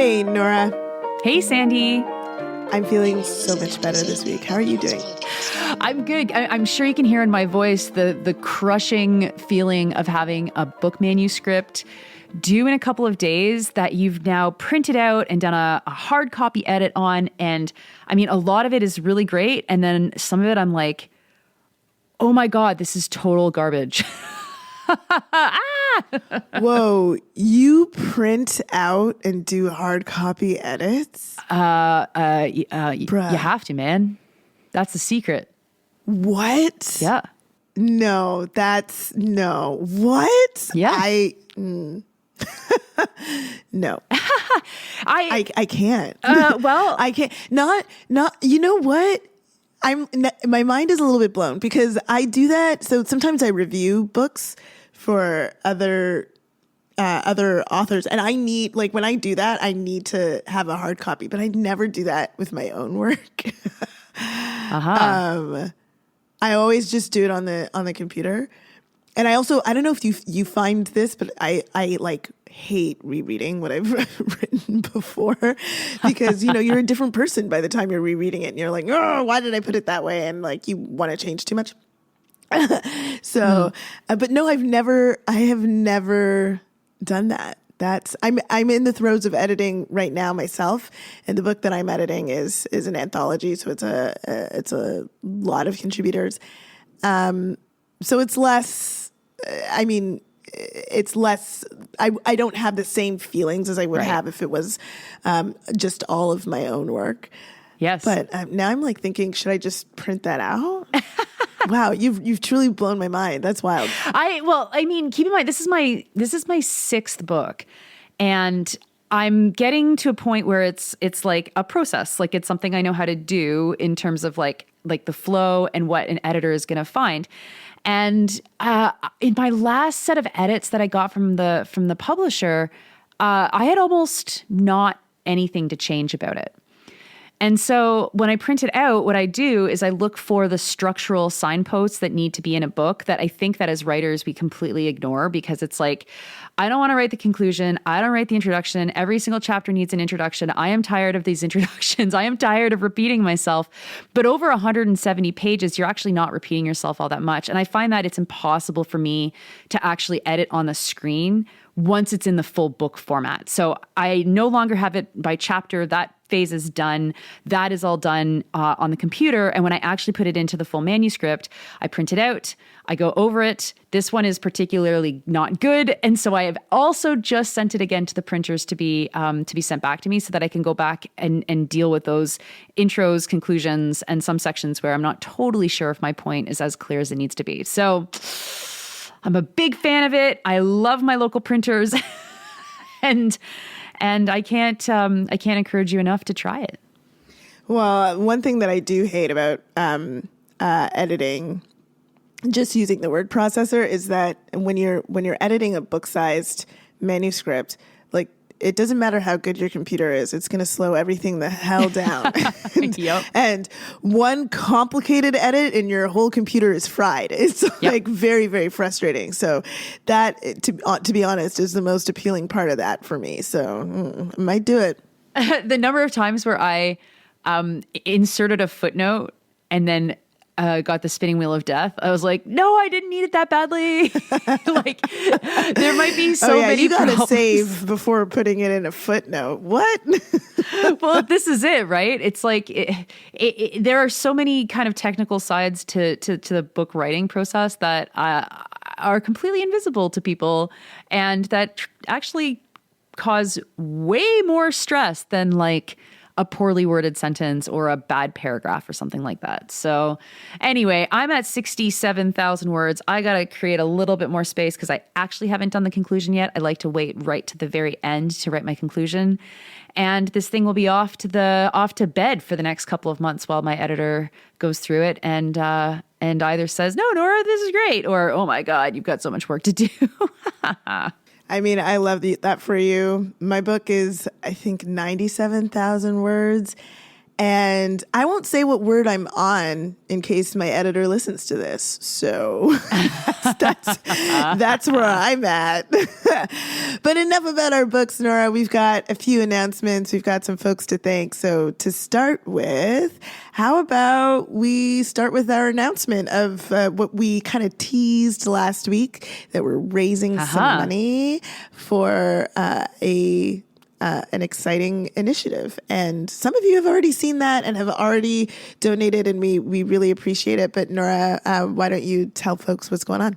Hey, Nora. Hey, Sandy. I'm feeling so much better this week. How are you doing? I'm good. I'm sure you can hear in my voice the crushing feeling of having a book manuscript due in a couple of days that you've now printed out and done a hard copy edit on. And I mean, a lot of it is really great. And then some of it I'm like, oh my God, this is total garbage. Whoa, you print out and do hard copy edits? You have to, man. That's the secret. What? Yeah. No, no. What? Yeah. No. I can't. Well, I can't. Not, you know what? My mind is a little bit blown because I do that. So sometimes I review books for other authors, and I need, like, when I do that, I need to have a hard copy, but I never do that with my own work. I always just do it on the computer. And I don't know if you find this, but I like hate rereading what I've written before because, you're a different person by the time you're rereading it and you're like, oh, why did I put it that way? And like, you want to change too much. But no, I have never done that. I'm in the throes of editing right now myself, and the book that I'm editing is an anthology, so it's a lot of contributors. So it's less. It's less. I don't have the same feelings as I would have if it was just all of my own work. Yes. But now I'm like thinking, should I just print that out? Wow, you've truly blown my mind. That's wild. Keep in mind this is my sixth book, and I'm getting to a point where it's like a process. Like, it's something I know how to do in terms of like the flow and what an editor is going to find. And in my last set of edits that I got from the publisher, I had almost not anything to change about it. And so when I print it out, what I do is I look for the structural signposts that need to be in a book that I think that as writers we completely ignore, because it's like, I don't want to write the conclusion. I don't write the introduction. Every single chapter needs an introduction. I am tired of these introductions. I am tired of repeating myself. But over 170 pages, you're actually not repeating yourself all that much. And I find that it's impossible for me to actually edit on the screen once it's in the full book format. So I no longer have it by chapter. That phase is done. That is all done on the computer. And when I actually put it into the full manuscript, I print it out. I go over it. This one is particularly not good. And so I have also just sent it again to the printers to be sent back to me so that I can go back and deal with those intros, conclusions, and some sections where I'm not totally sure if my point is as clear as it needs to be. So I'm a big fan of it. I love my local printers, and I can't encourage you enough to try it. Well, one thing that I do hate about editing, just using the word processor, is that when you're editing a book-sized manuscript, like, it doesn't matter how good your computer is, it's going to slow everything the hell down. Yep. And one complicated edit and your whole computer is fried. It's like very, very frustrating. So that, to be honest, is the most appealing part of that for me. So I might do it. The number of times where I inserted a footnote and then got the spinning wheel of death, I was like, no, I didn't need it that badly. Like, there might be so many you gotta problems. save before putting it in a footnote. What? Well, this is it, right? It's like there are so many kind of technical sides to the book writing process that are completely invisible to people, and that actually cause way more stress than like a poorly worded sentence or a bad paragraph or something like that. So anyway, I'm at 67,000 words. I got to create a little bit more space because I actually haven't done the conclusion yet. I like to wait right to the very end to write my conclusion. And this thing will be off to bed for the next couple of months while my editor goes through it and either says, no, Nora, this is great, or, oh my God, you've got so much work to do. I mean, I love that for you. My book is, I think, 97,000 words. And I won't say what word I'm on in case my editor listens to this. So that's where I'm at. But enough about our books, Nora. We've got a few announcements. We've got some folks to thank. So to start with, how about we start with our announcement of what we kind of teased last week, that we're raising some money for an exciting initiative. And some of you have already seen that and have already donated, and we really appreciate it. But Nora, why don't you tell folks what's going on?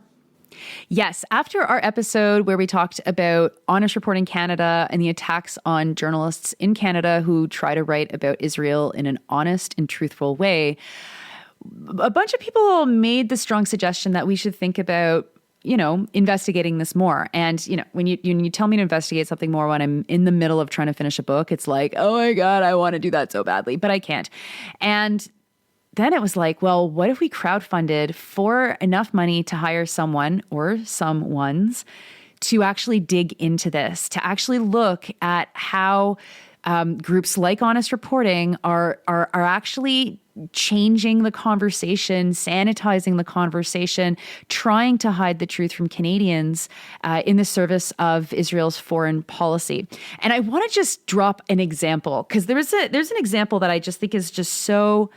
Yes. After our episode where we talked about Honest Reporting Canada and the attacks on journalists in Canada who try to write about Israel in an honest and truthful way, a bunch of people made the strong suggestion that we should think about investigating this more. And, when you tell me to investigate something more when I'm in the middle of trying to finish a book, it's like, oh my God, I want to do that so badly, but I can't. And then it was like, well, what if we crowdfunded for enough money to hire someone or some ones to actually dig into this, to actually look at how groups like Honest Reporting are actually changing the conversation, sanitizing the conversation, trying to hide the truth from Canadians in the service of Israel's foreign policy. And I want to just drop an example, because there's an example that I just think is just so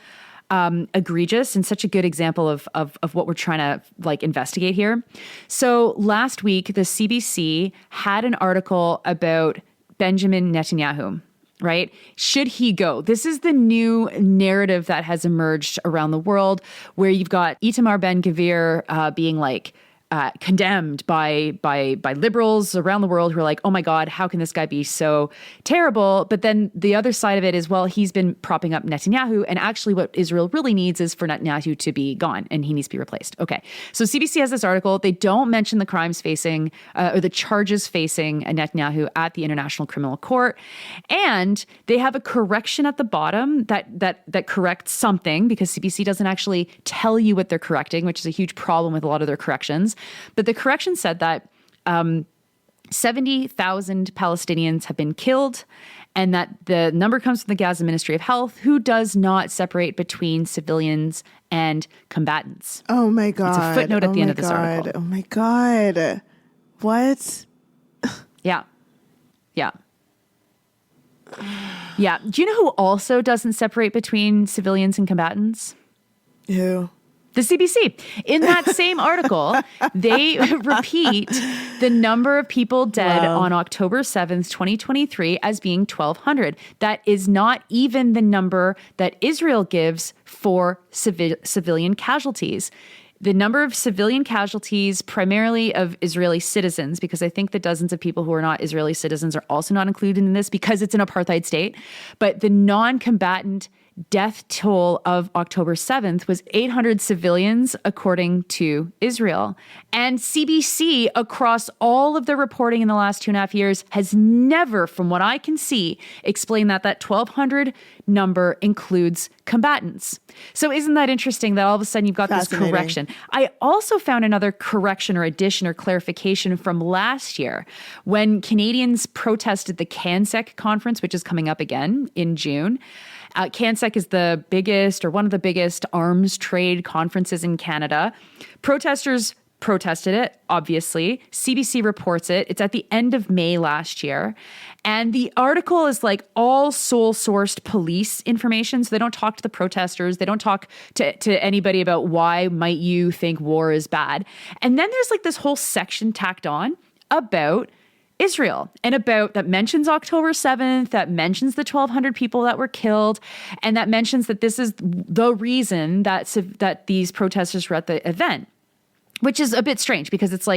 egregious and such a good example of what we're trying to investigate here. So last week, the CBC had an article about Benjamin Netanyahu. Right? Should he go? This is the new narrative that has emerged around the world, where you've got Itamar Ben-Gvir being condemned by liberals around the world who are like, oh my God, how can this guy be so terrible? But then the other side of it is, well, he's been propping up Netanyahu, and actually what Israel really needs is for Netanyahu to be gone, and he needs to be replaced. Okay, so CBC has this article. They don't mention the crimes facing or the charges facing Netanyahu at the International Criminal Court, and they have a correction at the bottom that corrects something, because CBC doesn't actually tell you what they're correcting, which is a huge problem with a lot of their corrections. But the correction said that 70,000 Palestinians have been killed, and that the number comes from the Gaza Ministry of Health, who does not separate between civilians and combatants. Oh my God. It's a footnote at the end of this article. Oh my God. What? Yeah. Do you know who also doesn't separate between civilians and combatants? Who? The CBC. In that same article, they repeat the number of people dead on October 7th, 2023 as being 1,200. That is not even the number that Israel gives for civilian casualties. The number of civilian casualties, primarily of Israeli citizens, because I think the dozens of people who are not Israeli citizens are also not included in this because it's an apartheid state. But the non-combatant death toll of October 7th was 800 civilians, according to Israel. And CBC, across all of their reporting in the last 2.5 years, has never, from what I can see, explained that 1,200 number includes combatants. So isn't that interesting that all of a sudden you've got this correction? I also found another correction or addition or clarification from last year when Canadians protested the CANSEC conference, which is coming up again in June. CANSEC is the biggest or one of the biggest arms trade conferences in Canada. Protesters protested it, obviously. CBC reports it. It's at the end of May last year. And the article is all sole-sourced police information. So they don't talk to the protesters. They don't talk to anybody about why might you think war is bad. And then there's this whole section tacked on about Israel, and that mentions October 7th, that mentions the 1,200 people that were killed, and that mentions that this is the reason that these protesters were at the event, which is a bit strange because it's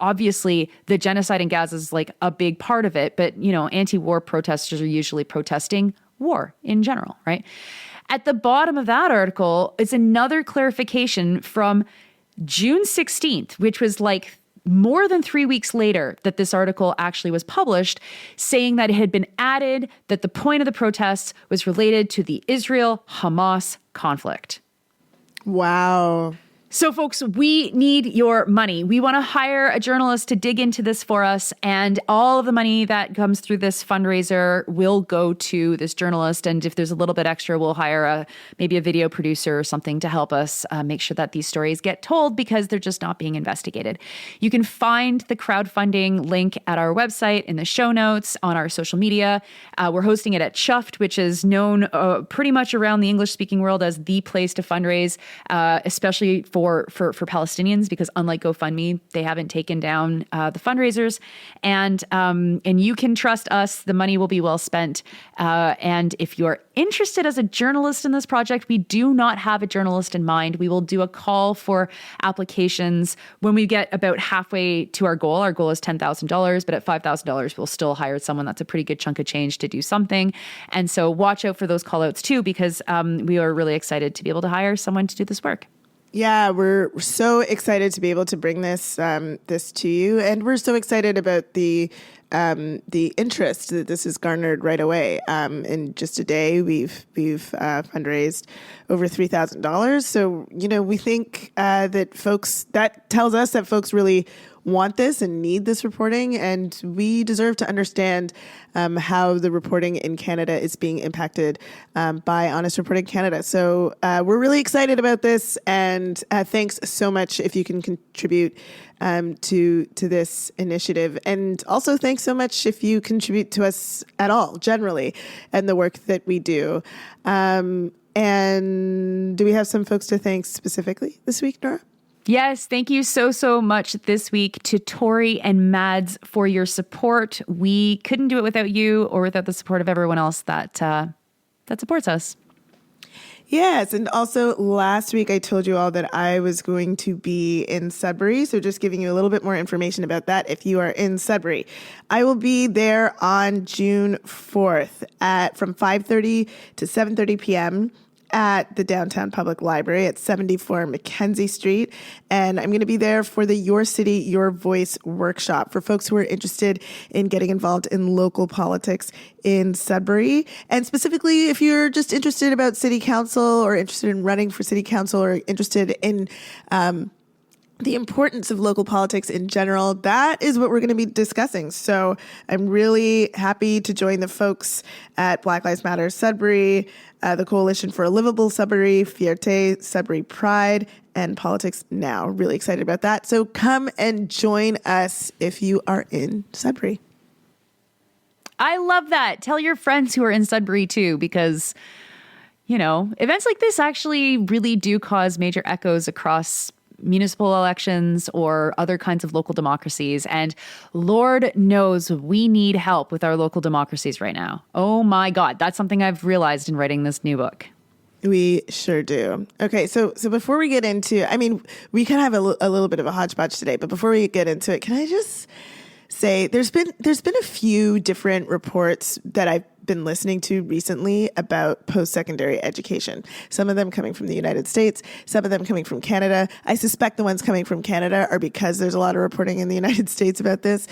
obviously the genocide in Gaza is a big part of it, but anti-war protesters are usually protesting war in general, right? At the bottom of that article is another clarification from June 16th, which was more than 3 weeks later that this article actually was published, saying that it had been added that the point of the protests was related to the Israel-Hamas conflict. Wow. So, folks, we need your money. We want to hire a journalist to dig into this for us. And all of the money that comes through this fundraiser will go to this journalist. And if there's a little bit extra, we'll hire maybe a video producer or something to help us make sure that these stories get told, because they're just not being investigated. You can find the crowdfunding link at our website, in the show notes, on our social media. We're hosting it at Chuffed, which is known pretty much around the English-speaking world as the place to fundraise, especially for Palestinians, because unlike GoFundMe, they haven't taken down the fundraisers, and you can trust us, the money will be well spent. And if you're interested as a journalist in this project, we do not have a journalist in mind. We will do a call for applications when we get about halfway to our goal. Our goal is $10,000, but at $5,000, we'll still hire someone. That's a pretty good chunk of change to do something. And so watch out for those call outs too, because we are really excited to be able to hire someone to do this work. Yeah, we're so excited to be able to bring this to you, and we're so excited about the interest that this has garnered right away. In just a day, we've fundraised over $3,000. So we think that tells us that folks really want this and need this reporting, and we deserve to understand how the reporting in Canada is being impacted by Honest Reporting Canada. So we're really excited about this, and thanks so much if you can contribute to this initiative. And also thanks so much if you contribute to us at all, generally, and the work that we do. And do we have some folks to thank specifically this week, Nora? Yes, thank you so much this week to Tori and Mads for your support. We couldn't do it without you or without the support of everyone else that supports us. Yes, and also last week I told you all that I was going to be in Sudbury, so just giving you a little bit more information about that if you are in Sudbury. I will be there on June 4th from 5:30 to 7:30 p.m. at the Downtown Public Library at 74 Mackenzie Street. And I'm going to be there for the Your City, Your Voice workshop for folks who are interested in getting involved in local politics in Sudbury. And specifically, if you're just interested about city council or interested in running for city council or interested in the importance of local politics in general, that is what we're going to be discussing. So I'm really happy to join the folks at Black Lives Matter Sudbury, the Coalition for a Livable Sudbury, Fierté, Sudbury Pride, and Politics Now. Really excited about that. So come and join us if you are in Sudbury. I love that. Tell your friends who are in Sudbury too, because, events like this actually really do cause major echoes across municipal elections or other kinds of local democracies. And Lord knows we need help with our local democracies right now. Oh my God. That's something I've realized in writing this new book. We sure do. Okay, so before we get into, we kind of have a little bit of a hodgepodge today, but before we get into it, can I just say there's been a few different reports that I've been listening to recently about post-secondary education. Some of them coming from the United States, some of them coming from Canada. I suspect the ones coming from Canada are because there's a lot of reporting in the United States about this.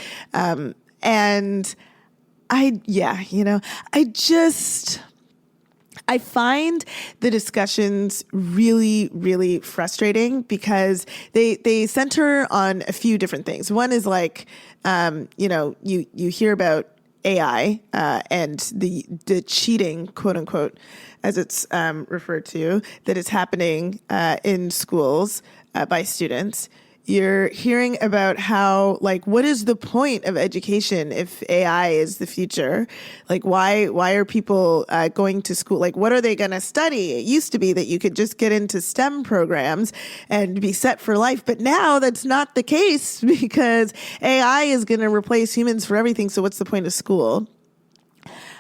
I find the discussions really, really frustrating because they center on a few different things. One is like, you hear about AI and the cheating, quote unquote, as it's referred to, that is happening in schools by students. You're hearing about how, what is the point of education if AI is the future? Why are people going to school? What are they going to study? It used to be that you could just get into STEM programs and be set for life. But now that's not the case because AI is going to replace humans for everything. So what's the point of school?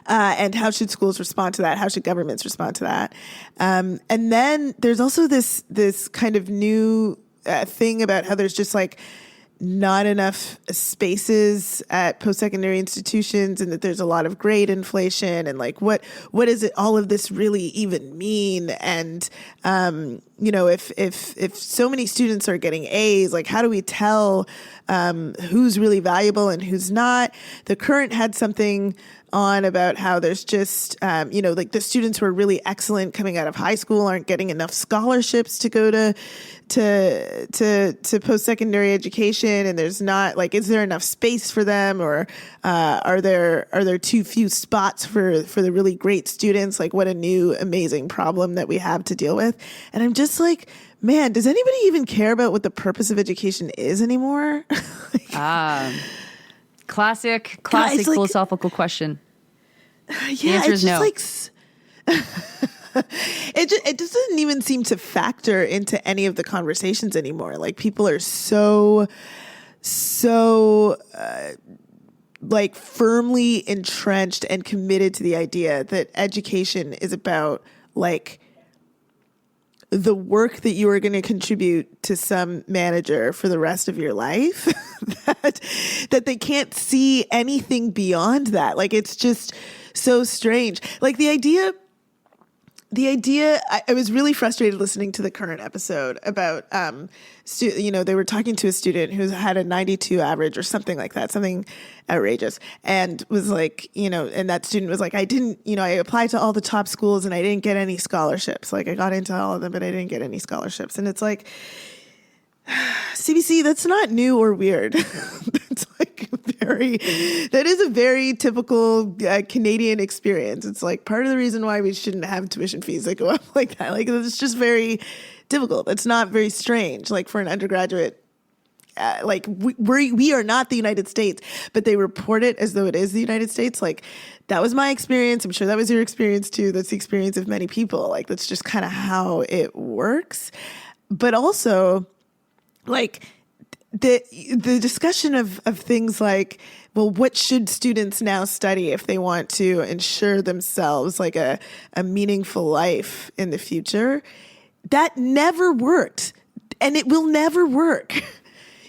And how should schools respond to that? How should governments respond to that? And then there's also this kind of new thing about how there's just not enough spaces at post-secondary institutions and that there's a lot of grade inflation and what does it all of this really even mean? And if so many students are getting A's, how do we tell who's really valuable and who's not? The Current had something on about how there's just, like the students who are really excellent coming out of high school aren't getting enough scholarships to go to post-secondary education, and there's not like, is there enough space for them, or are there too few spots for the really great students? Like, what a new amazing problem that we have to deal with. And I'm just like, man, does anybody even care about what the purpose of education is anymore? Classic like, philosophical question. Yeah, the answer is no. It doesn't even seem to factor into any of the conversations anymore. Like, people are so like firmly entrenched and committed to the idea that education is about like the work that you are going to contribute to some manager for the rest of your life, that they can't see anything beyond that. Like, it's just so strange. Like, the idea, I was really frustrated listening to the current episode about, they were talking to a student who had a 92 average or something like that, something outrageous, and was like, and that student was like, I applied to all the top schools and I didn't get any scholarships. Like, I got into all of them, but I didn't get any scholarships. And it's like, CBC, that's not new or weird. That's like that is a very typical Canadian experience. It's like part of the reason why we shouldn't have tuition fees that go up like that. Like, it's just very difficult. It's not very strange. Like, for an undergraduate, we are not the United States, but they report it as though it is the United States. Like, that was my experience. I'm sure that was your experience too. That's the experience of many people. Like, that's just kind of how it works. But also, like, the discussion of things like, well, what should students now study if they want to ensure themselves like a meaningful life in the future? That never worked, and it will never work.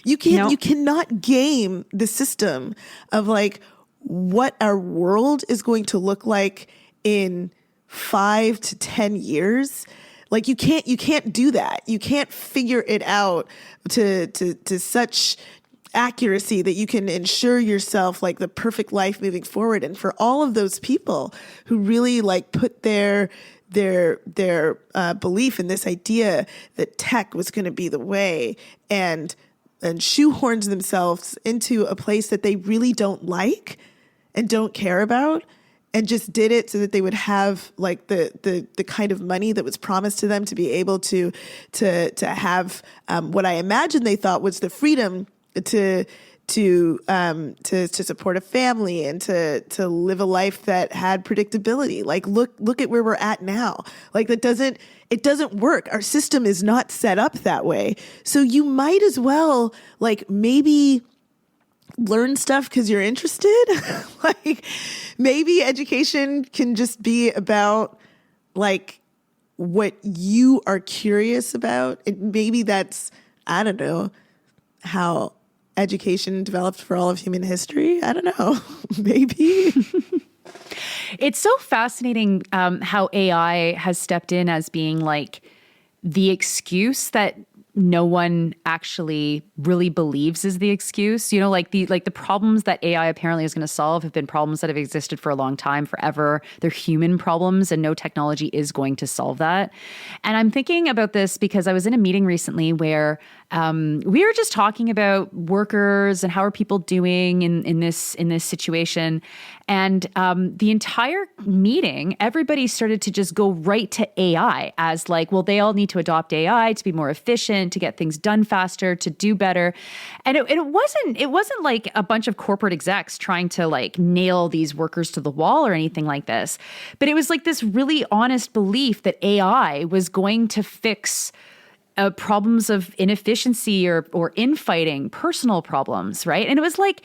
You cannot game the system of like what our world is going to look like in 5 to 10 years. Like, you can't do that. You can't figure it out to such accuracy that you can ensure yourself like the perfect life moving forward. And for all of those people who really like put their belief in this idea that tech was going to be the way, and shoehorns themselves into a place that they really don't like and don't care about, and just did it so that they would have like the kind of money that was promised to them to be able to have what I imagine they thought was the freedom to support a family and to live a life that had predictability. Like, look at where we're at now. Like, it doesn't work. Our system is not set up that way. So you might as well like maybe learn stuff because you're interested. Like, maybe education can just be about like what you are curious about. Maybe that's, I don't know, how education developed for all of human history. I don't know. Maybe. It's so fascinating how AI has stepped in as being like the excuse that no one actually really believes is the excuse. Like the problems that AI apparently is going to solve have been problems that have existed for a long time, forever. They're human problems, and no technology is going to solve that. And I'm thinking about this because I was in a meeting recently where we were just talking about workers and how are people doing in this situation. And the entire meeting, everybody started to just go right to AI as like, well, they all need to adopt AI to be more efficient, to get things done faster, to do better. And it wasn't like a bunch of corporate execs trying to like nail these workers to the wall or anything like this. But it was like this really honest belief that AI was going to fix problems of inefficiency or infighting, personal problems, right? And it was like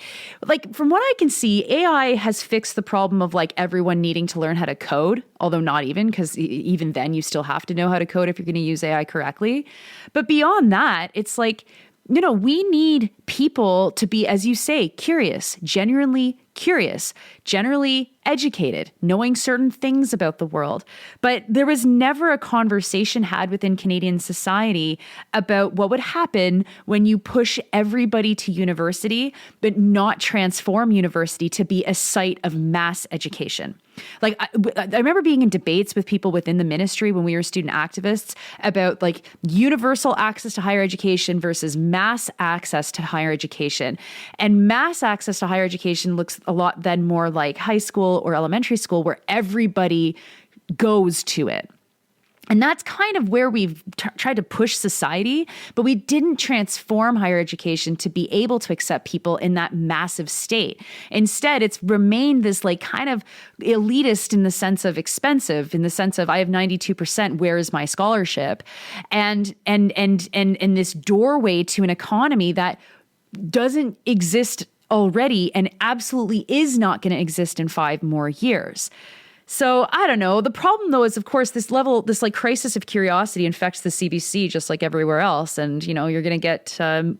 from what I can see, AI has fixed the problem of like everyone needing to learn how to code, although not even, because even then you still have to know how to code if you're going to use AI correctly. But beyond that, it's like, we need people to be, as you say, curious, genuinely curious, generally educated, knowing certain things about the world. But there was never a conversation had within Canadian society about what would happen when you push everybody to university, but not transform university to be a site of mass education. Like I remember being in debates with people within the ministry when we were student activists about like universal access to higher education versus mass access to higher education. And mass access to higher education looks a lot then more like high school or elementary school where everybody goes to it. And that's kind of where we've tried to push society, but we didn't transform higher education to be able to accept people in that massive state. Instead, it's remained this like kind of elitist in the sense of expensive, in the sense of I have 92%, where is my scholarship? And this doorway to an economy that doesn't exist already and absolutely is not going to exist in 5 more years. So I don't know. The problem, though, is, of course, this like crisis of curiosity infects the CBC just like everywhere else. And, you know, you're going to get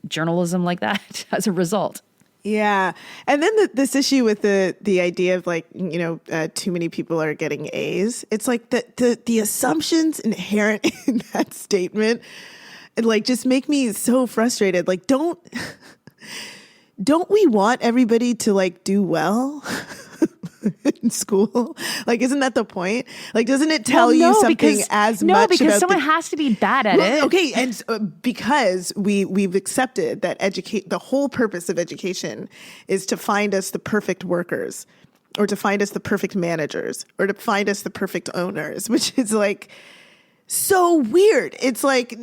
journalism like that as a result. Yeah. And then this issue with the idea of like, you know, too many people are getting A's. It's like the assumptions inherent in that statement, like, just make me so frustrated. Like, don't we want everybody to like do well? In school, like, isn't that the point? Like, doesn't it tell you something as much? No, because someone has to be bad at it. Okay, and because we've accepted that the whole purpose of education is to find us the perfect workers, or to find us the perfect managers, or to find us the perfect owners, which is like so weird. It's like,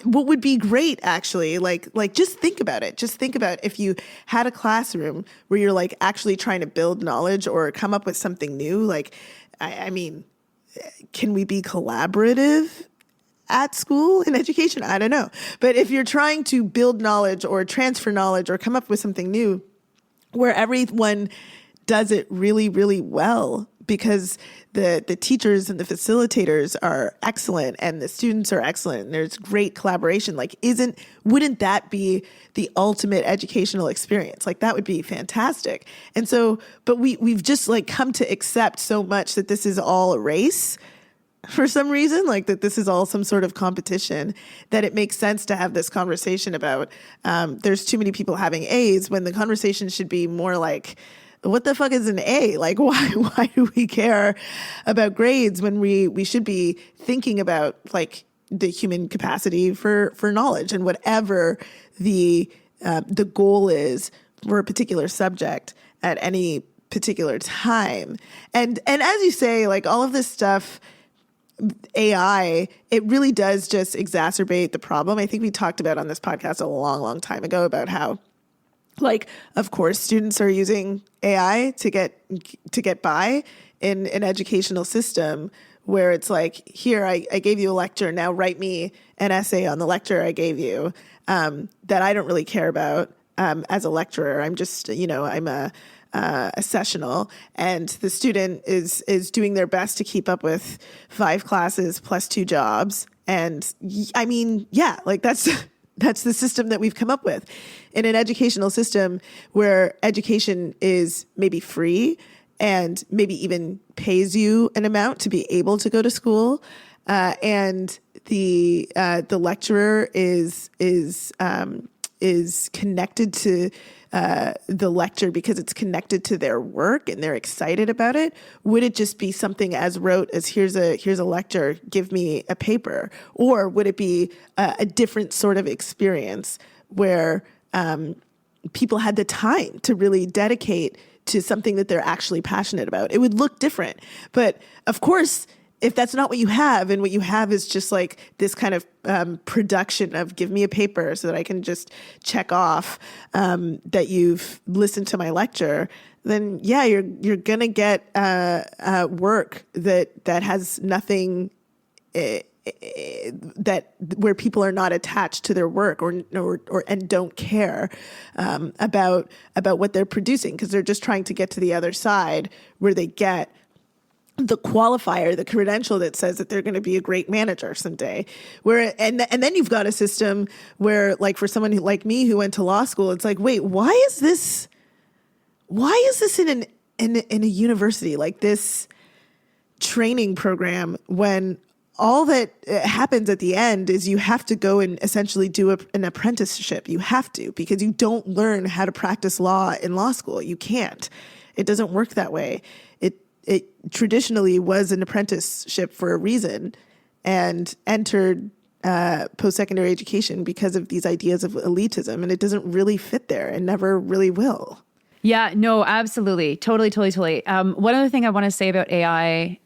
what would be great, actually, like just think about it. Just think about if you had a classroom where you're like actually trying to build knowledge or come up with something new. Like, I mean, can we be collaborative at school in education? I don't know. But if you're trying to build knowledge or transfer knowledge or come up with something new where everyone does it really, really well, because the teachers and the facilitators are excellent and the students are excellent and there's great collaboration, like, wouldn't that be the ultimate educational experience? Like, that would be fantastic. And so, but we've just like come to accept so much that this is all a race for some reason, like that this is all some sort of competition, that it makes sense to have this conversation about there's too many people having A's, when the conversation should be more like, what the fuck is an A? Like, why do we care about grades when we should be thinking about like the human capacity for knowledge, and whatever the goal is for a particular subject at any particular time. And as you say, like, all of this stuff, AI, it really does just exacerbate the problem. I think we talked about on this podcast a long, long time ago about how, like, of course, students are using AI to get by in an educational system where it's like, here, I gave you a lecture, now write me an essay on the lecture I gave you, that I don't really care about as a lecturer. I'm just, you know, I'm a sessional, and the student is doing their best to keep up with 5 classes plus 2 jobs. And I mean, yeah, like that's the system that we've come up with in an educational system where education is maybe free and maybe even pays you an amount to be able to go to school. And the lecturer is connected to the lecture because it's connected to their work and they're excited about it. Would it just be something as rote as here's a lecture, give me a paper? Or would it be a different sort of experience where people had the time to really dedicate to something that they're actually passionate about? It would look different. But of course, if that's not what you have, and what you have is just like this kind of production of give me a paper so that I can just check off that you've listened to my lecture, then yeah, you're gonna get work that has nothing that where people are not attached to their work or and don't care about what they're producing, because they're just trying to get to the other side where they get the qualifier, the credential that says that they're going to be a great manager someday. Where and then you've got a system where, like, for someone like me who went to law school, it's like, wait, why is this in in a university, like this training program, when all that happens at the end is you have to go and essentially do an apprenticeship. You have to, because you don't learn how to practice law in law school. You can't. It doesn't work that way. It traditionally was an apprenticeship for a reason, and entered post-secondary education because of these ideas of elitism, and it doesn't really fit there and never really will. Yeah, no, absolutely. Totally. One other thing I want to say about AI,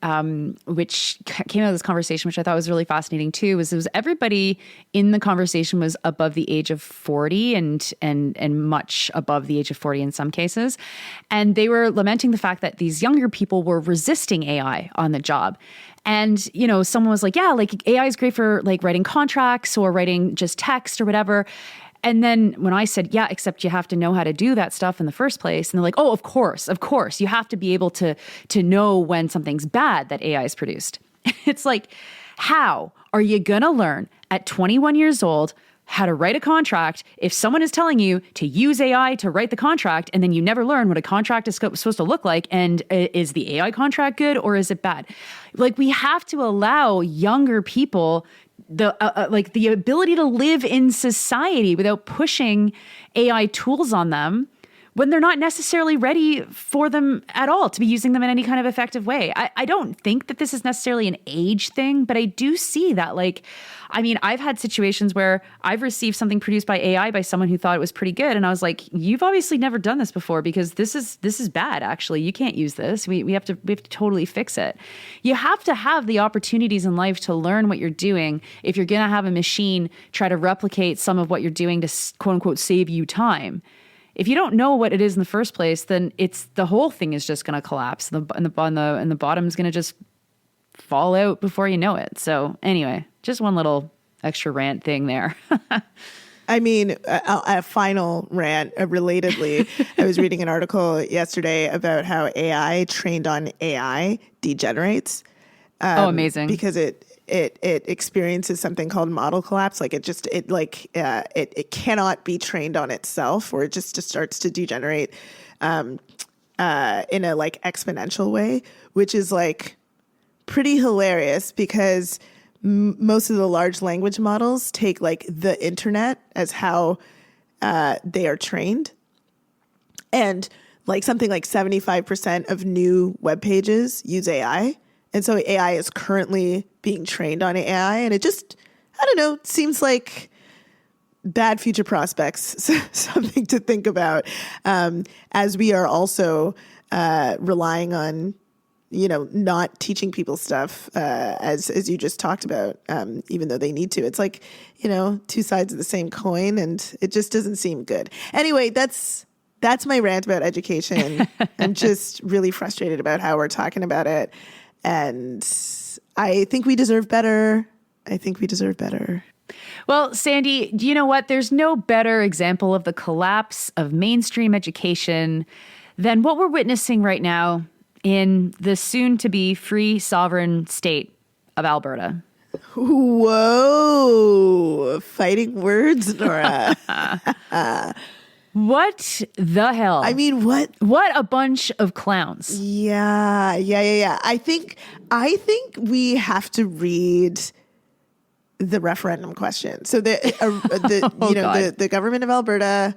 which came out of this conversation, which I thought was really fascinating too, was everybody in the conversation was above the age of 40 and much above the age of 40 in some cases. And they were lamenting the fact that these younger people were resisting AI on the job. And, you know, someone was like, yeah, like AI is great for like writing contracts or writing just text or whatever. And then when I said, yeah, except you have to know how to do that stuff in the first place. And they're like, oh, of course. You have to be able to know when something's bad that AI has produced. It's like, how are you going to learn at 21 years old how to write a contract if someone is telling you to use AI to write the contract, and then you never learn what a contract is supposed to look like? And is the AI contract good or is it bad? Like, we have to allow younger people the ability to live in society without pushing AI tools on them when they're not necessarily ready for them at all, to be using them in any kind of effective way. I don't think that this is necessarily an age thing, but I do see that, like, I mean, I've had situations where I've received something produced by AI by someone who thought it was pretty good. And I was like, you've obviously never done this before, because this is bad. Actually, you can't use this. We have to totally fix it. You have to have the opportunities in life to learn what you're doing if you're going to have a machine try to replicate some of what you're doing to quote unquote save you time. If you don't know what it is in the first place, then the whole thing is just going to collapse, and the bottom's going to just fall out before you know it. So anyway, just one little extra rant thing there. I mean, a final rant, relatedly, I was reading an article yesterday about how AI trained on AI degenerates. Oh, amazing! Because it experiences something called model collapse. Like it cannot be trained on itself, or it just starts to degenerate in a like exponential way, which is like pretty hilarious, because most of the large language models take like the internet as how they are trained. And like something like 75% of new web pages use AI. And so AI is currently being trained on AI. And it just, I don't know, seems like bad future prospects, something to think about, as we are also relying on, you know, not teaching people stuff, as you just talked about, even though they need to. It's like, you know, two sides of the same coin, and it just doesn't seem good. Anyway, that's my rant about education. I'm just really frustrated about how we're talking about it. And I think we deserve better. Well, Sandy, do you know what? There's no better example of the collapse of mainstream education than what we're witnessing right now in the soon-to-be free sovereign state of Alberta. Whoa, fighting words, Nora. What the hell? I mean, what a bunch of clowns. Yeah. I think we have to read the referendum question. So the government of Alberta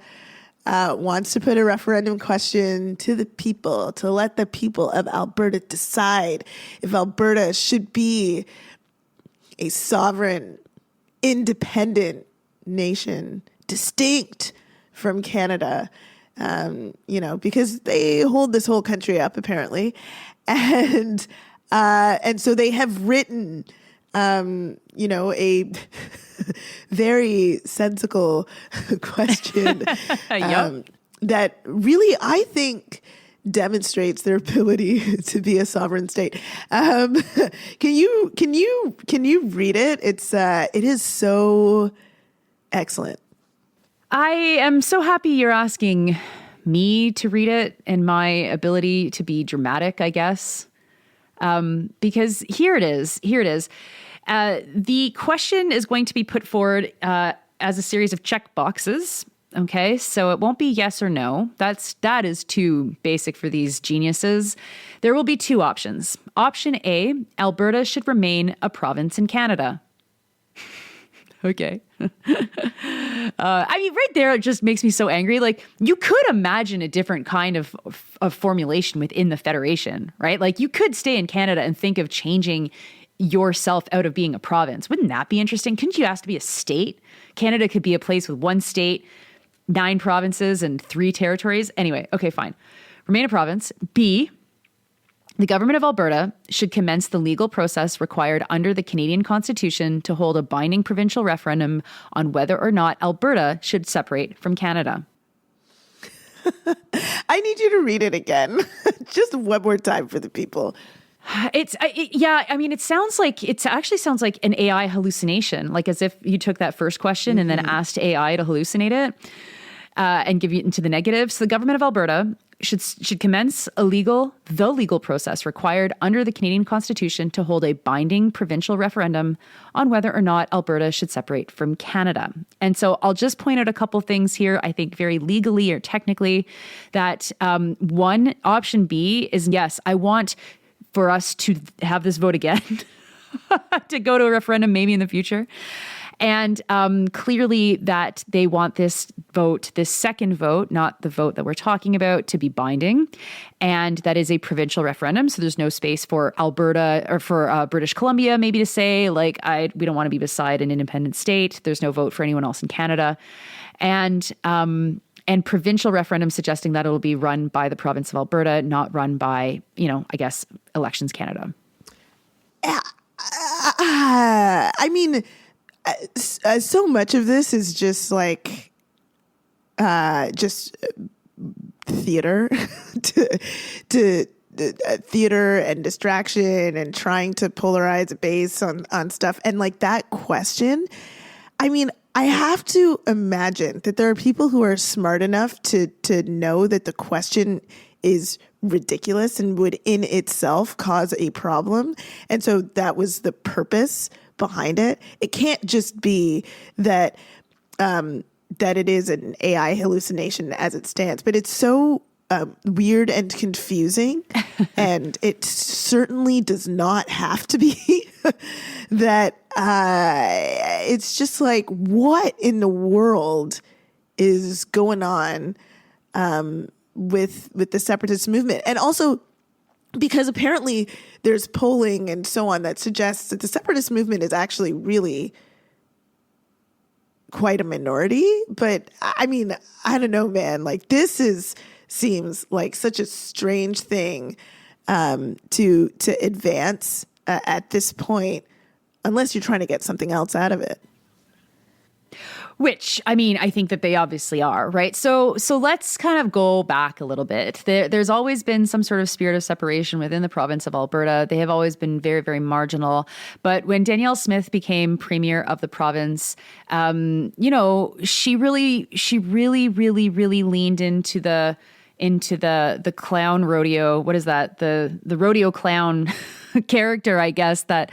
wants to put a referendum question to the people, to let the people of Alberta decide if Alberta should be a sovereign, independent nation, distinct from Canada, because they hold this whole country up apparently, and so they have written, a very sensical question that really, I think, demonstrates their ability to be a sovereign state. Can you read it? It is so excellent. I am so happy you're asking me to read it, and my ability to be dramatic, I guess. Because here it is. The question is going to be put forward as a series of check boxes. Okay, so it won't be yes or no. That is too basic for these geniuses. There will be two options. Option A, Alberta should remain a province in Canada. Okay. I mean, right there, it just makes me so angry. Like, you could imagine a different kind of formulation within the Federation, right? Like, you could stay in Canada and think of changing yourself out of being a province. Wouldn't that be interesting? Couldn't you ask to be a state? Canada could be a place with one state, 9 provinces, and 3 territories. Anyway, okay, fine. Remain a province. B, the government of Alberta should commence the legal process required under the Canadian Constitution to hold a binding provincial referendum on whether or not Alberta should separate from Canada. I need you to read it again. Just one more time for the people. It actually sounds like an AI hallucination, like as if you took that first question and then asked AI to hallucinate it and give you into the negative. So the government of Alberta should commence the legal process required under the Canadian Constitution to hold a binding provincial referendum on whether or not Alberta should separate from Canada. And so I'll just point out a couple things here, I think very legally or technically, that one, option B is yes, I want for us to have this vote again, to go to a referendum maybe in the future. And clearly that they want this vote, this second vote, not the vote that we're talking about, to be binding. And that is a provincial referendum. So there's no space for Alberta or for British Columbia maybe to say, like, we don't want to be beside an independent state. There's no vote for anyone else in Canada. And provincial referendum suggesting that it'll be run by the province of Alberta, not run by, I guess, Elections Canada. I mean, so much of this is just like, just theater, to theater and distraction and trying to polarize a base on stuff. And like that question, I mean, I have to imagine that there are people who are smart enough to know that the question is ridiculous and would in itself cause a problem. And so that was the purpose behind it. It can't just be that that it is an AI hallucination as it stands, but it's so weird and confusing, and it certainly does not have to be that. It's just like, what in the world is going on with the separatist movement? And also, because apparently there's polling and so on that suggests that the separatist movement is actually really quite a minority. But I mean, I don't know, man. Like, seems like such a strange thing to advance at this point, unless you're trying to get something else out of it. Which, I mean, I think that they obviously are, right? So let's kind of go back a little bit. There's always been some sort of spirit of separation within the province of Alberta. They have always been very, very marginal. But when Danielle Smith became premier of the province, she really, really, really leaned into the clown rodeo. What is that? The rodeo clown character, I guess, that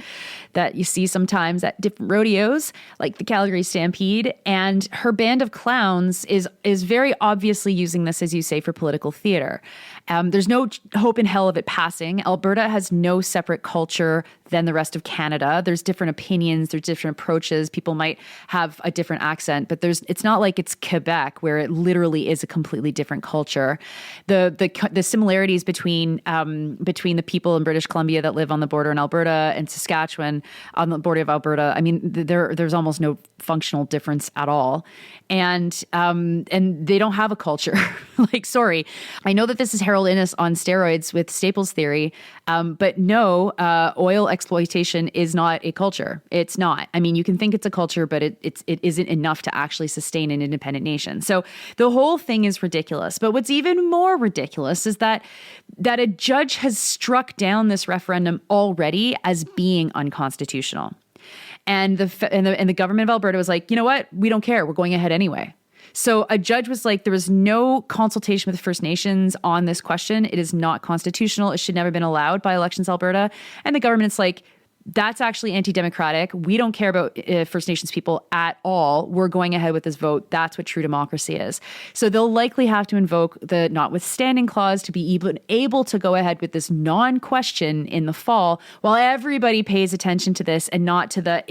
you see sometimes at different rodeos, like the Calgary Stampede. And her band of clowns is very obviously using this, as you say, for political theater. There's no hope in hell of it passing. Alberta has no separate culture than the rest of Canada. There's different opinions, there's different approaches. People might have a different accent, but it's not like it's Quebec, where it literally is a completely different culture. The similarities between the people in British Columbia that live on the border in Alberta and Saskatchewan on the border of Alberta, I mean, there's almost no functional difference at all. And they don't have a culture. Like, sorry, I know that this is Harold Innis on steroids with Staples theory, but no, oil exploitation is not a culture. It's not. I mean, you can think it's a culture, but it isn't enough to actually sustain an independent nation. So the whole thing is ridiculous. But what's even more ridiculous is that a judge has struck down this referendum already as being unconstitutional. And the government of Alberta was like, you know what? We don't care. We're going ahead anyway. So a judge was like, there was no consultation with First Nations on this question. It is not constitutional. It should never have been allowed by Elections Alberta. And the government's like, That's actually anti-democratic. We don't care about First Nations people at all. We're going ahead with this vote. That's what true democracy is. So they'll likely have to invoke the notwithstanding clause to be able to go ahead with this non-question in the fall, while everybody pays attention to this and not to the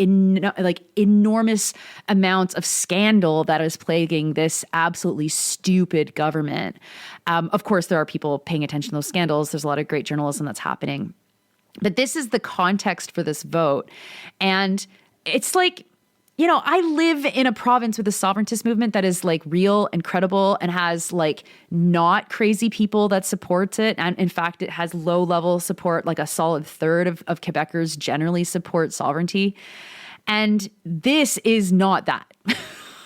enormous amounts of scandal that is plaguing this absolutely stupid government. Of course, there are people paying attention to those scandals. There's a lot of great journalism that's happening. But this is the context for this vote. And it's like, you know, I live in a province with a sovereigntist movement that is like real and credible and has like not crazy people that supports it. And in fact, it has low level support, like a solid third of Quebecers generally support sovereignty. And this is not that.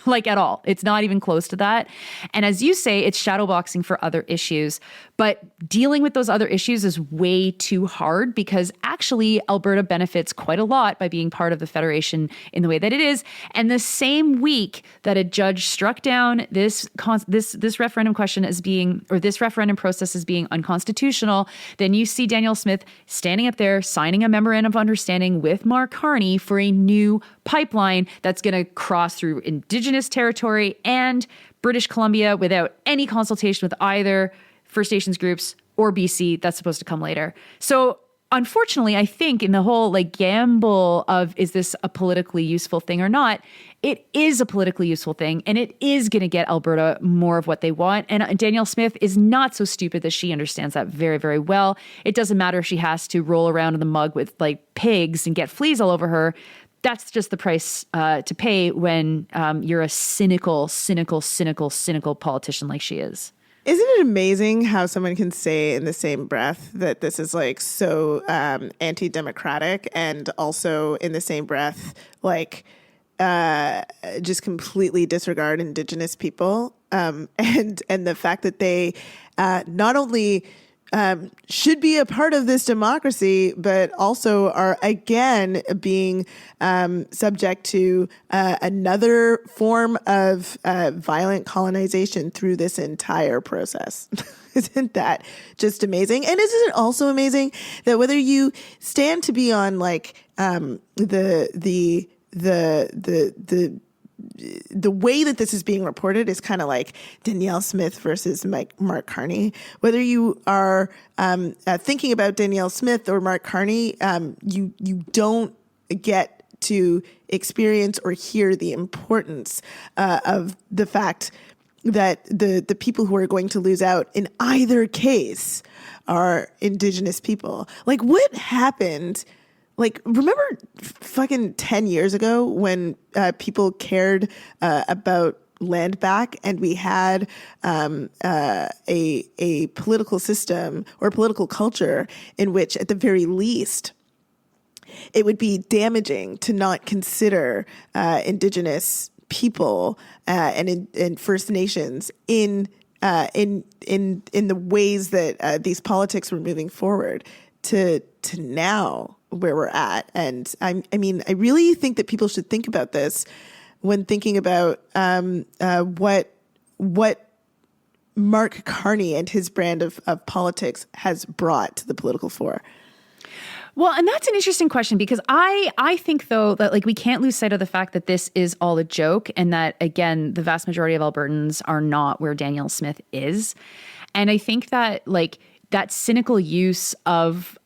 Like at all. It's not even close to that. And as you say, it's shadowboxing for other issues. But dealing with those other issues is way too hard because actually Alberta benefits quite a lot by being part of the Federation in the way that it is. And the same week that a judge struck down this referendum question as being, or this referendum process as being unconstitutional, then you see Danielle Smith standing up there signing a memorandum of understanding with Mark Carney for a new pipeline that's going to cross through Indigenous territory and British Columbia without any consultation with either First Nations groups or BC. That's supposed to come later. So unfortunately, I think in the whole like gamble of is this a politically useful thing or not, it is a politically useful thing and it is going to get Alberta more of what they want. And Danielle Smith is not so stupid that she understands that very, very well. It doesn't matter if she has to roll around in the mug with like pigs and get fleas all over her. That's just the price to pay when you're a cynical politician like she is. Isn't it amazing how someone can say in the same breath that this is like so anti-democratic and also in the same breath like just completely disregard Indigenous people and the fact that they not only should be a part of this democracy, but also are again being subject to another form of violent colonization through this entire process. Isn't that just amazing? And isn't it also amazing that whether you stand to be on like the way that this is being reported is kind of like Danielle Smith versus Mark Carney. Whether you are thinking about Danielle Smith or Mark Carney, you don't get to experience or hear the importance of the fact that the people who are going to lose out in either case are Indigenous people. Like what happened? Like, remember fucking 10 years ago when people cared about land back and we had a political system or political culture in which, at the very least, it would be damaging to not consider Indigenous people and First Nations in the ways that these politics were moving forward to now where we're at. And I mean, I really think that people should think about this when thinking about what Mark Carney and his brand of politics has brought to the political fore. Well, and that's an interesting question because I think, though, that like we can't lose sight of the fact that this is all a joke and that, again, the vast majority of Albertans are not where Danielle Smith is. And I think that like that cynical use of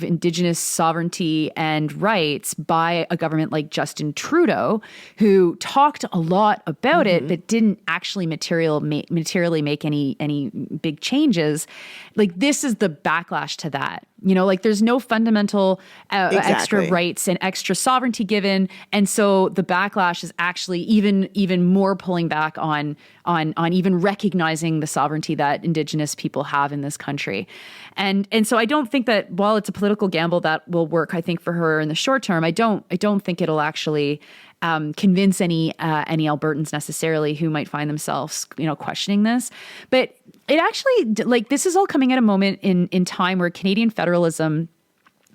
Indigenous sovereignty and rights by a government like Justin Trudeau, who talked a lot about it, but didn't actually materially make any big changes. Like this is the backlash to that. You know, like there's no fundamental extra rights and extra sovereignty given, and so the backlash is actually even more pulling back on even recognizing the sovereignty that Indigenous people have in this country. And so I don't think that while it's a political gamble that will work, I think for her in the short term, I don't think it'll actually convince any Albertans necessarily who might find themselves, you know, questioning this. But it actually, like, this is all coming at a moment in time where Canadian federalism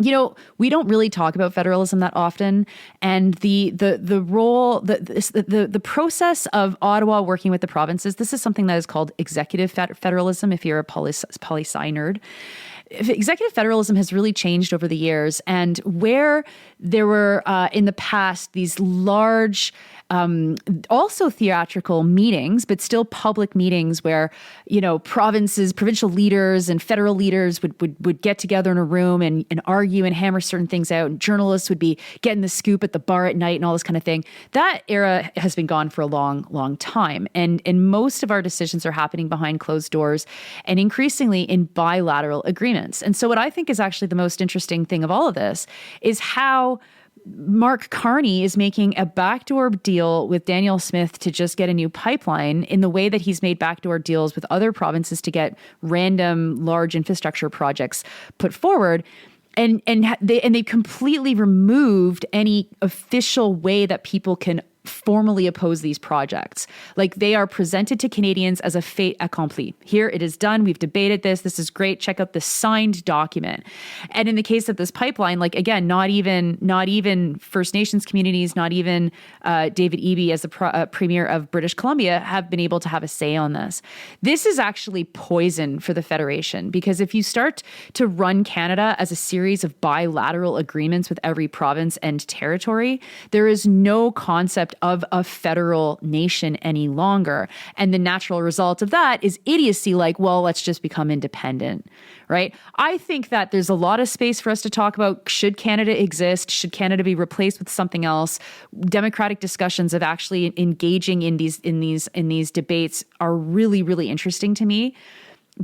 we don't really talk about federalism that often, and the process of Ottawa working with the provinces. This is something that is called executive federalism. If you're a poli-sci nerd. Executive federalism has really changed over the years, and where there were in the past these large, also theatrical meetings, but still public meetings where provincial leaders and federal leaders would get together in a room and argue and hammer certain things out, and journalists would be getting the scoop at the bar at night and all this kind of thing. That era has been gone for a long, long time, and most of our decisions are happening behind closed doors and increasingly in bilateral agreements. And so what I think is actually the most interesting thing of all of this is how Mark Carney is making a backdoor deal with Danielle Smith to just get a new pipeline in the way that he's made backdoor deals with other provinces to get random large infrastructure projects put forward. And they completely removed any official way that people can formally oppose these projects. Like, they are presented to Canadians as a fait accompli. Here, it is done. We've debated this. This is great. Check out the signed document. And in the case of this pipeline, like, again, not even First Nations communities, not even David Eby as the Premier of British Columbia have been able to have a say on this. This is actually poison for the Federation, because if you start to run Canada as a series of bilateral agreements with every province and territory, there is no concept of a federal nation any longer. And the natural result of that is idiocy, like, well, let's just become independent, right? I think that there's a lot of space for us to talk about, should Canada exist? Should Canada be replaced with something else? Democratic discussions of actually engaging in these debates are really, really interesting to me.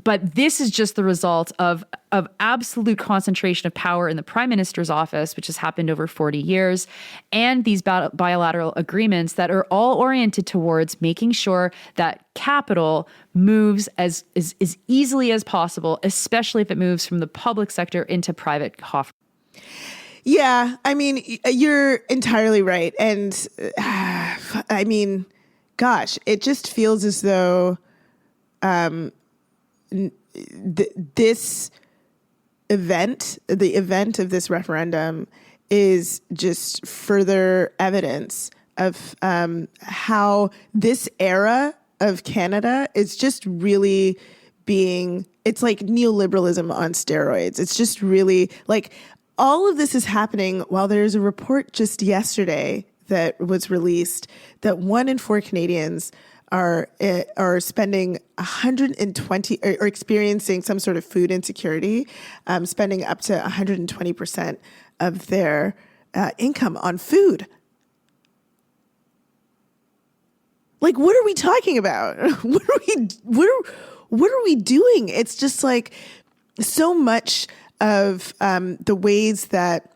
But this is just the result of absolute concentration of power in the Prime Minister's office, which has happened over 40 years, and these bilateral agreements that are all oriented towards making sure that capital moves as easily as possible, especially if it moves from the public sector into private coffers. Yeah, I mean, you're entirely right. And I mean, gosh, it just feels as though this event, the event of this referendum, is just further evidence of how this era of Canada is just really it's like neoliberalism on steroids. It's just really like all of this is happening while there's a report just yesterday that was released that 1 in 4 Canadians are spending 120 or experiencing some sort of food insecurity, spending up to 120% of their income on food. Like, what are we talking about? What are we doing? It's just like so much of the ways that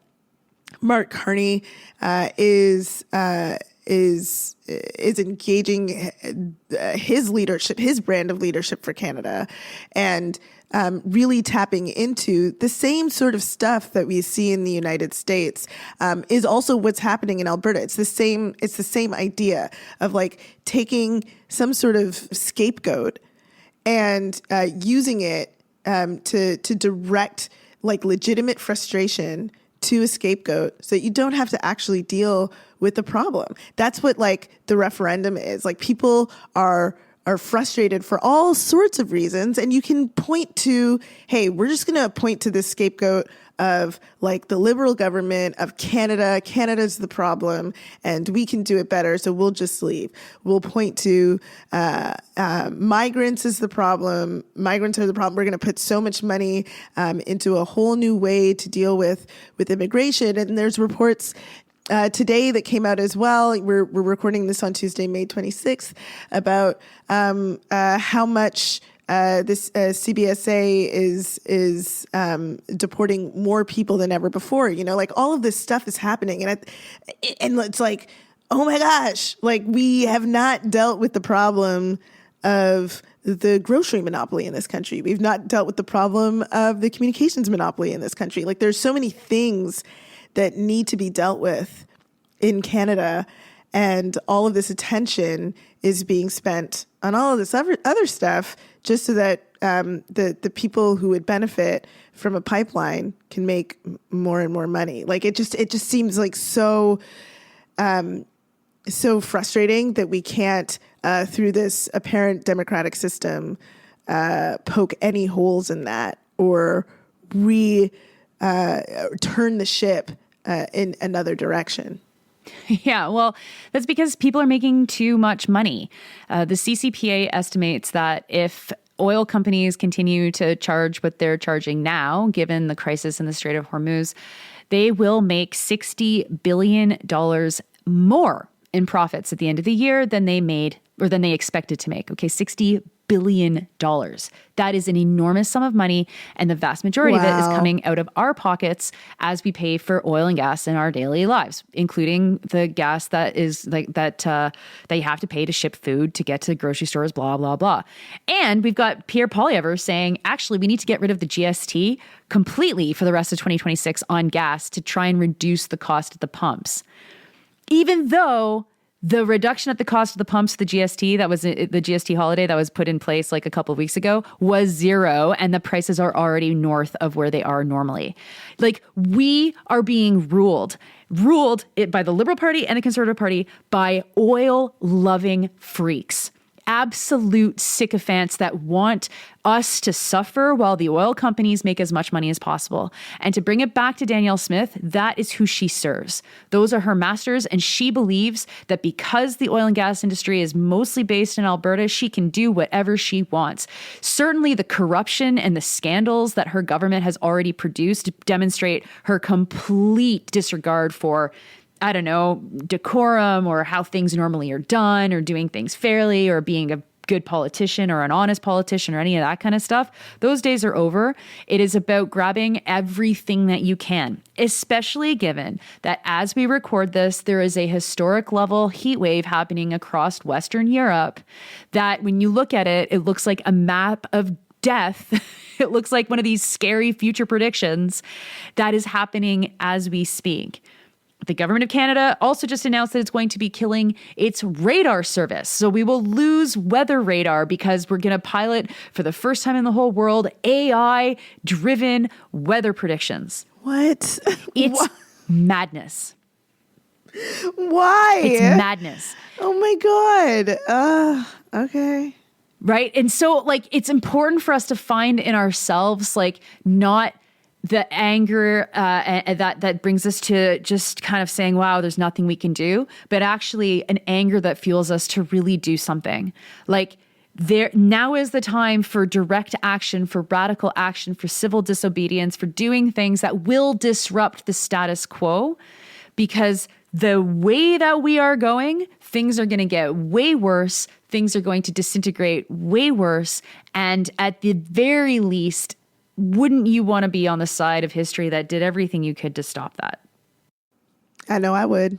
Mark Carney is engaging his leadership, his brand of leadership for Canada, and really tapping into the same sort of stuff that we see in the United States is also what's happening in Alberta. It's the same idea of like taking some sort of scapegoat and using it to direct like legitimate frustration to a scapegoat so that you don't have to actually deal with the problem. That's what like the referendum is. Like, people are frustrated for all sorts of reasons, and you can point to, hey, we're just going to point to this scapegoat of like the Liberal government of Canada. Canada's the problem and we can do it better, so we'll just leave. We'll point to migrants as the problem. Migrants are the problem. We're going to put so much money into a whole new way to deal with immigration. And there's reports today that came out as well. We're recording this on Tuesday, May 26th, about how much this CBSA is deporting more people than ever before. You know, like all of this stuff is happening, and it's like, oh my gosh, like we have not dealt with the problem of the grocery monopoly in this country. We've not dealt with the problem of the communications monopoly in this country. Like, there's so many things that need to be dealt with in Canada, and all of this attention is being spent on all of this other stuff just so that the people who would benefit from a pipeline can make more and more money. Like it just seems like so frustrating that we can't through this apparent democratic system poke any holes in that or turn the ship in another direction. Yeah, well, that's because people are making too much money. The CCPA estimates that if oil companies continue to charge what they're charging now, given the crisis in the Strait of Hormuz, they will make $60 billion more in profits at the end of the year than they made or than they expected to make. Okay, $60 billion. That is an enormous sum of money, and the vast majority of it is coming out of our pockets as we pay for oil and gas in our daily lives, including the gas that is like that you have to pay to ship food to get to grocery stores, blah, blah, blah. And we've got Pierre Poilievre saying, actually, we need to get rid of the GST completely for the rest of 2026 on gas to try and reduce the cost at the pumps. Even though the reduction at the cost of the pumps, the GST, that was the GST holiday that was put in place like a couple of weeks ago, was zero, and the prices are already north of where they are normally. Like, we are being ruled it by the Liberal Party and the Conservative Party by oil-loving freaks. Absolute sycophants that want us to suffer while the oil companies make as much money as possible. And to bring it back to Danielle Smith, that is who she serves. Those are her masters, and she believes that because the oil and gas industry is mostly based in Alberta, she can do whatever she wants. Certainly the corruption and the scandals that her government has already produced demonstrate her complete disregard for, I don't know, decorum or how things normally are done or doing things fairly or being a good politician or an honest politician or any of that kind of stuff. Those days are over. It is about grabbing everything that you can, especially given that as we record this, there is a historic level heat wave happening across Western Europe that when you look at it, it looks like a map of death. It looks like one of these scary future predictions that is happening as we speak. The government of Canada also just announced that it's going to be killing its radar service. So we will lose weather radar because we're going to pilot for the first time in the whole world AI-driven weather predictions. What? It's madness. Why? It's madness. Oh my God. Okay. Right? And so like it's important for us to find in ourselves like not the anger that brings us to just kind of saying, wow, there's nothing we can do, but actually an anger that fuels us to really do something. Like now is the time for direct action, for radical action, for civil disobedience, for doing things that will disrupt the status quo, because the way that we are going, things are going to get way worse. Things are going to disintegrate way worse. And at the very least, wouldn't you want to be on the side of history that did everything you could to stop that? I know I would.